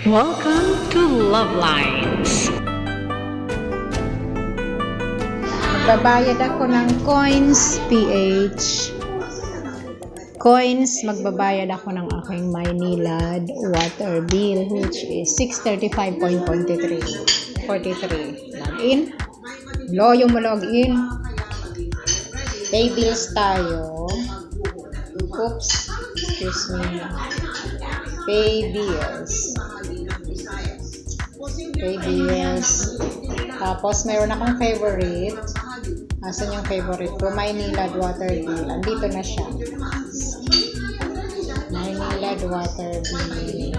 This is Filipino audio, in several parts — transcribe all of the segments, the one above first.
Welcome to Love Lines. Magbabayad ako ng coins, PH. Coins, magbabayad ako ng aking Maynilad water bill, which is 635.43. Login. Loyo mo login. Pay bills tayo. Oops. Excuse me. Pay bills. Tapos, mayroon akong favorite. Asan yung favorite ko? Maynilad water bill. Andito na siya. Maynilad water bill.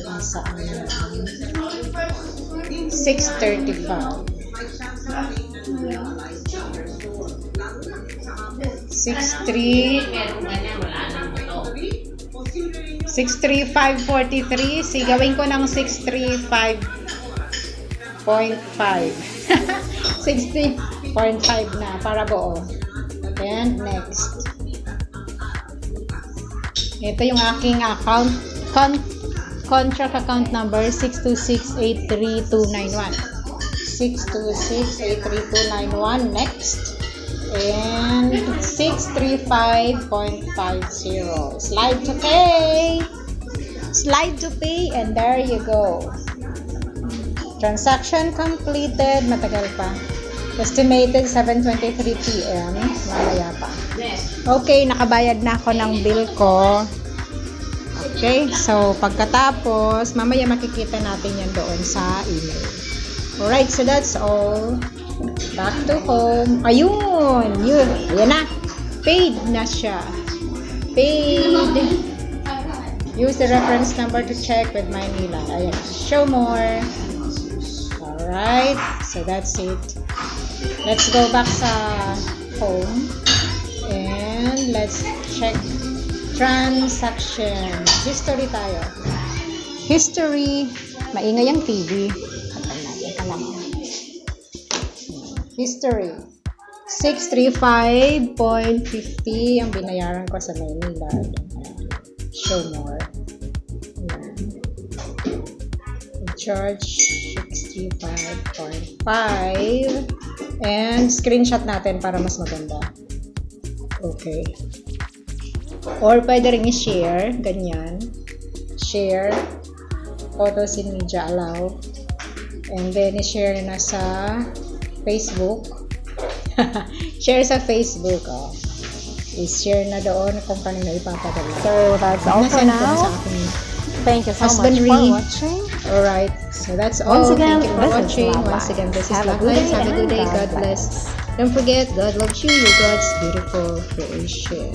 Nasaan na? 635. 635.43. Sigawin ko ng 635.5. 60.5 na para buo. And next. Ito yung aking account. Contract account number 626832291. 626832291. Next. And 635.50. Slide to pay. Slide to pay, and there you go. Transaction completed. Matagal pa. Estimated 7:23 p.m. Mamaya pa. Okay, nakabayad na ako ng bill ko. Okay, so pagkatapos, mamaya makikita natin yan doon sa email. Alright, so that's all. Back to home. Ayun! Ayan na. Paid na siya. Paid. Use the reference number to check with Maynilad. Ayan. Show more. Alright. So that's it. Let's go back sa home. And let's check transaction. History tayo. History. Maingay ang TV. Patay natin ka lang. History. 635.50 ang binayaran ko sa Maynilad. Show more. Charge 65.5 and screenshot natin para mas maganda. Okay. Or pwede rin i-share. Ganyan. Share. Photos in media allow. And then i-share na sa Facebook. Share sa Facebook. Oh. I-share na doon kung kanino ipapadala. So that's all for now. Thank you so much for watching. Alright, so that's all. Once again, thank you for watching. Once again, this is Love Lines. Have a good day. God bless. Don't forget, God loves you. You're God's beautiful creation.